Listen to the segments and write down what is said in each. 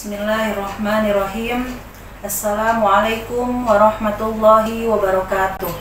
Bismillahirrahmanirrahim. Assalamualaikum warahmatullahi wabarakatuh.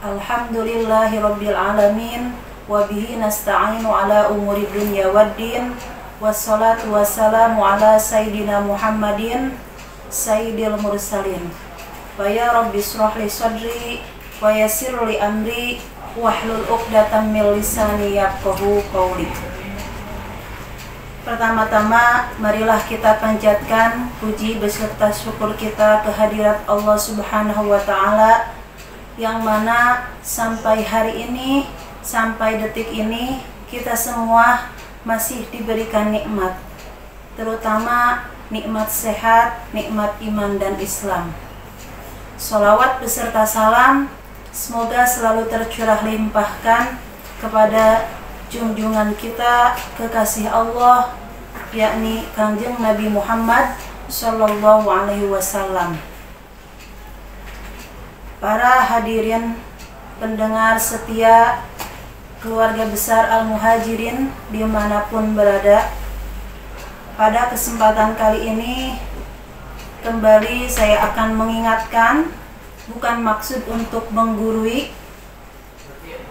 Alhamdulillahirabbil alamin wa bihi nasta'inu ala umuri dunya waddin. Wassalatu wassalamu ala sayyidina Muhammadin sayyidil mursalin. Wa ya rabbi shrah li sadri wa yassir li amri wahlul 'uqdatam min lisani yafqahu qawli. Pertama-tama, marilah kita panjatkan puji beserta syukur kita kehadirat Allah Subhanahu wa Ta'ala, yang mana sampai hari ini, sampai detik ini, kita semua masih diberikan nikmat, terutama nikmat sehat, nikmat iman dan Islam. Sholawat beserta salam semoga selalu tercurah limpahkan kepada junjungan kita, kekasih Allah, yakni Kanjeng Nabi Muhammad Sallallahu Alaihi Wasallam. Para hadirin pendengar setia keluarga besar Al-Muhajirin dimanapun berada, pada kesempatan kali ini kembali saya akan mengingatkan, bukan maksud untuk menggurui,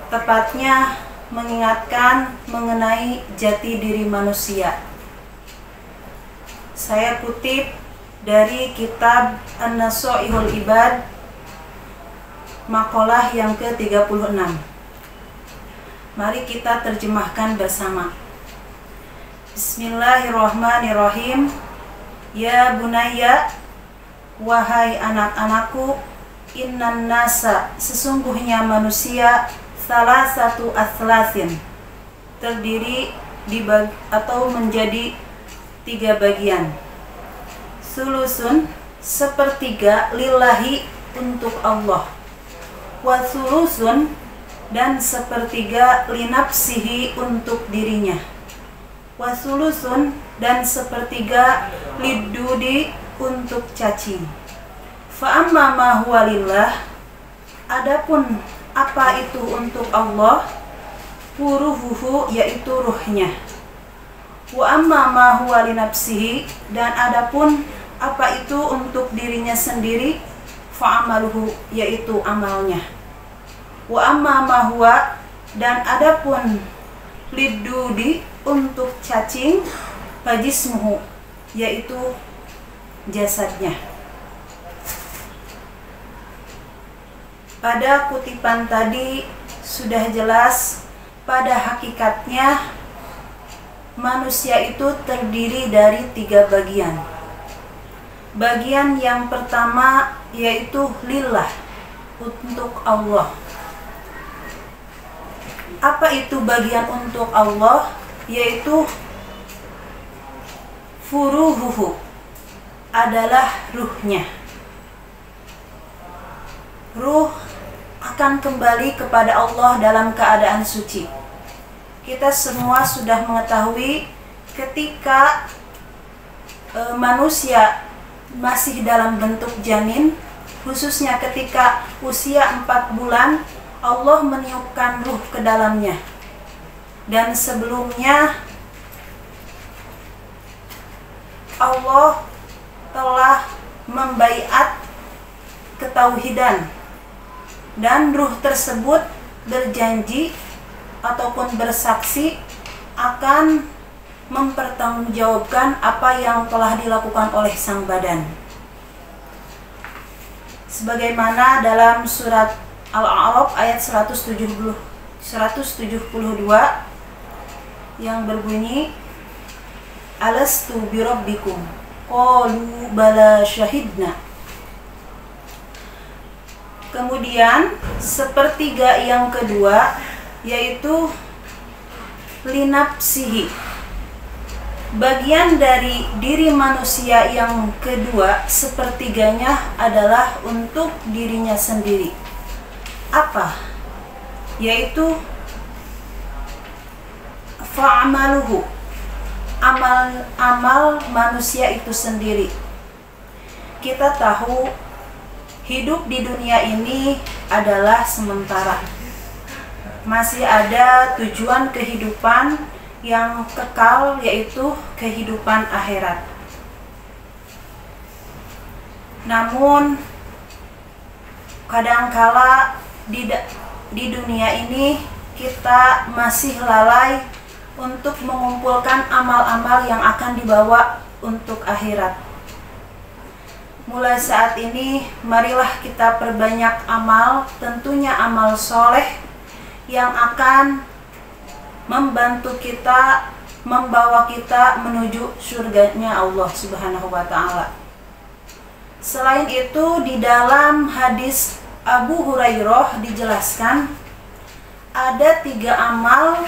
tepatnya mengingatkan mengenai jati diri manusia. Saya kutip dari kitab An-Nasaihul Ibad, makalah yang ke-36. Mari kita terjemahkan bersama. Bismillahirrahmanirrahim. Ya bunayya, wahai anak-anakku, innan nasa, sesungguhnya manusia, salah satu athlasin, terdiri atau menjadi 3 bagian. Sulusun, sepertiga, lillahi, untuk Allah. Wa sulusun, dan sepertiga, linafsihi, untuk dirinya. Wa sulusun, dan sepertiga, lidudi, untuk cacing. Fa amma ma huwa lillah, adapun apa itu untuk Allah, ruhuhu, yaitu ruhnya. Wa amma ma huwa linafsihi, dan adapun apa itu untuk dirinya sendiri, fa'amaluhu, yaitu amalnya. Wa amma ma huwa, dan adapun lidudi, untuk cacing, fajismuhu, yaitu jasadnya. Pada kutipan tadi sudah jelas, pada hakikatnya manusia itu terdiri dari 3 bagian. Bagian yang pertama yaitu lillah, untuk Allah. Apa itu bagian untuk Allah? Yaitu furuhuhu, adalah ruhnya. Ruh akan kembali kepada Allah dalam keadaan suci. Kita semua sudah mengetahui ketika manusia masih dalam bentuk janin, khususnya ketika usia 4 bulan, Allah meniupkan ruh ke dalamnya. Dan sebelumnya Allah telah membaiat ketauhidan, dan ruh tersebut berjanji ataupun bersaksi akan mempertanggungjawabkan apa yang telah dilakukan oleh sang badan. Sebagaimana dalam surat Al-A'raf ayat 172 yang berbunyi, Alastu birabbikum, qalu bala syahidna. Kemudian sepertiga yang kedua yaitu linafsihi, bagian dari diri manusia yang kedua, sepertiganya adalah untuk dirinya sendiri. Apa? Yaitu fa'amaluhu, amal manusia itu sendiri. Kita tahu hidup di dunia ini adalah sementara. Masih ada tujuan kehidupan yang kekal, yaitu kehidupan akhirat. Namun kadangkala di dunia ini kita masih lalai untuk mengumpulkan amal-amal yang akan dibawa untuk akhirat. Mulai saat ini, marilah kita perbanyak amal, tentunya amal soleh yang akan membantu kita, membawa kita menuju surganya Allah Subhanahu wa Ta'ala. Selain itu, di dalam hadis Abu Hurairah dijelaskan ada 3 amal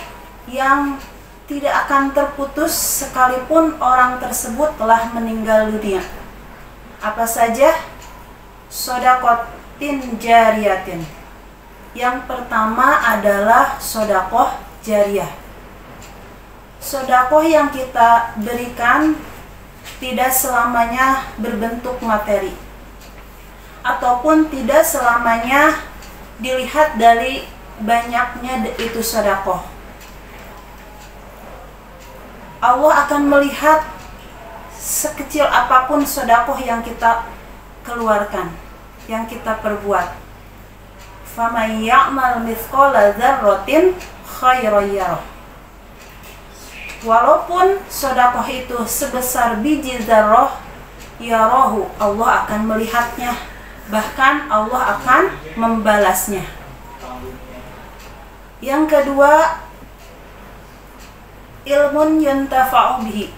yang tidak akan terputus sekalipun orang tersebut telah meninggal dunia. Apa saja? Sodakotin jariyatin. Yang pertama adalah sodakoh jariyah. Sodakoh yang kita berikan tidak selamanya berbentuk materi, ataupun tidak selamanya dilihat dari banyaknya itu sodakoh. Allah akan melihat sekecil apapun sodakoh yang kita keluarkan, yang kita perbuat. Faman ya'mal mithqala dzarratin khairan yarah. Walaupun sodakoh itu sebesar biji zarrah, yarahu, Allah akan melihatnya, bahkan Allah akan membalasnya. Yang kedua, ilmun yuntafa'u bihi.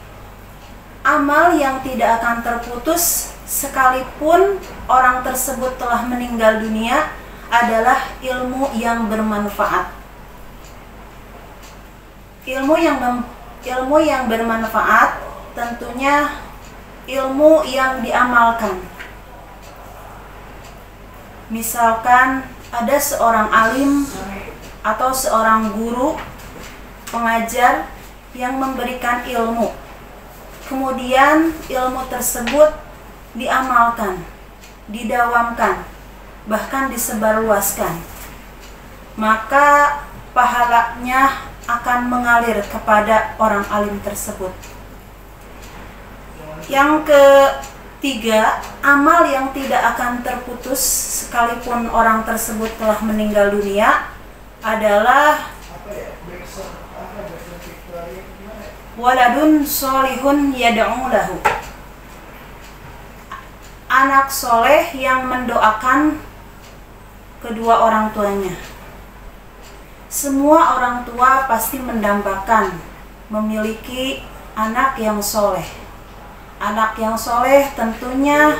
Amal yang tidak akan terputus sekalipun orang tersebut telah meninggal dunia adalah ilmu yang bermanfaat. Ilmu yang bermanfaat tentunya ilmu yang diamalkan. Misalkan ada seorang alim atau seorang guru pengajar yang memberikan ilmu, kemudian ilmu tersebut diamalkan, didawamkan, bahkan disebarluaskan, maka pahalanya akan mengalir kepada orang alim tersebut. Yang ketiga, amal yang tidak akan terputus sekalipun orang tersebut telah meninggal dunia adalah waladun solihun yad'u lahu. Anak soleh yang mendoakan kedua orang tuanya. Semua orang tua pasti mendambakan memiliki anak yang soleh. Anak yang soleh tentunya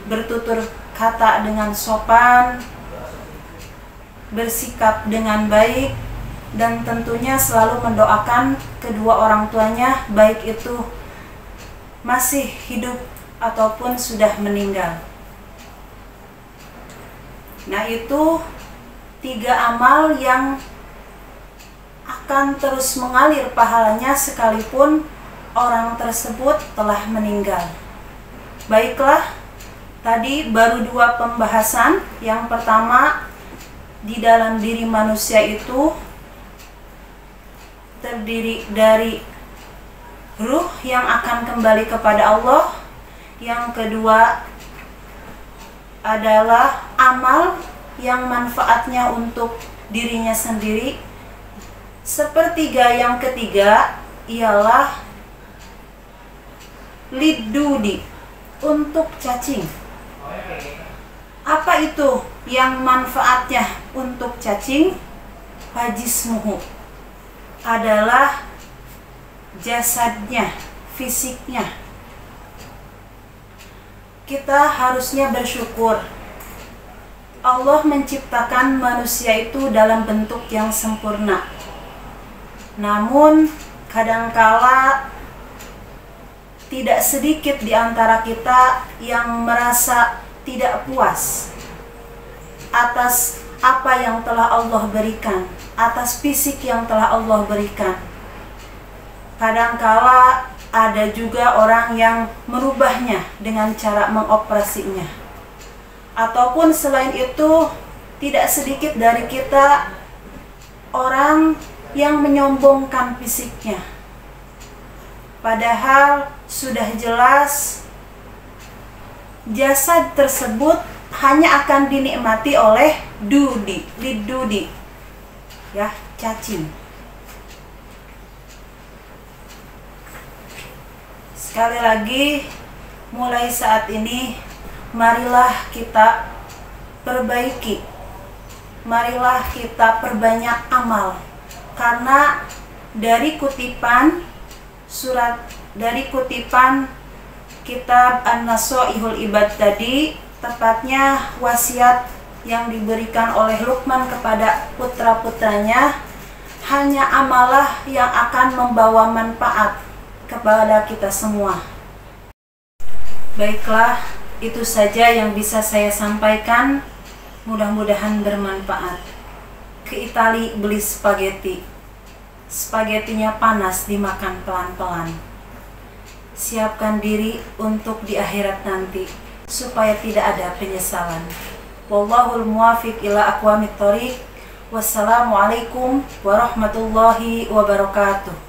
bertutur kata dengan sopan, bersikap dengan baik, dan tentunya selalu mendoakan kedua orang tuanya, baik itu masih hidup ataupun sudah meninggal. Nah, itu 3 amal yang akan terus mengalir pahalanya sekalipun orang tersebut telah meninggal. Baiklah, tadi baru 2 pembahasan. Yang pertama, di dalam diri manusia itu terdiri dari ruh yang akan kembali kepada Allah. Yang kedua adalah amal yang manfaatnya untuk dirinya sendiri. Sepertiga yang ketiga ialah lidudi, untuk cacing. Apa itu yang manfaatnya untuk cacing? Fajismuhu, adalah jasadnya, fisiknya. Kita harusnya bersyukur Allah menciptakan manusia itu dalam bentuk yang sempurna. Namun kadangkala tidak sedikit di antara kita yang merasa tidak puas atas apa yang telah Allah berikan, atas fisik yang telah Allah berikan. Kadangkala ada juga orang yang merubahnya dengan cara mengoperasinya. Ataupun selain itu, tidak sedikit dari kita orang yang menyombongkan fisiknya. Padahal sudah jelas jasad tersebut hanya akan dinikmati oleh lidudi, ya, cacing. Sekali lagi, mulai saat ini marilah kita perbaiki, marilah kita perbanyak amal, karena dari kutipan kitab An-Nasoihul Ibad tadi, tepatnya wasiat yang diberikan oleh Luqman kepada putra-putranya, hanya amalah yang akan membawa manfaat kepada kita semua. Baiklah, itu saja yang bisa saya sampaikan. Mudah-mudahan bermanfaat. Ke Itali beli spaghetti. Spaghettinya panas, dimakan pelan-pelan. Siapkan diri untuk di akhirat nanti, supaya tidak ada penyesalan. Wallahul muwafiq ila aqwamit thoriq. Wassalamualaikum warahmatullahi wabarakatuh.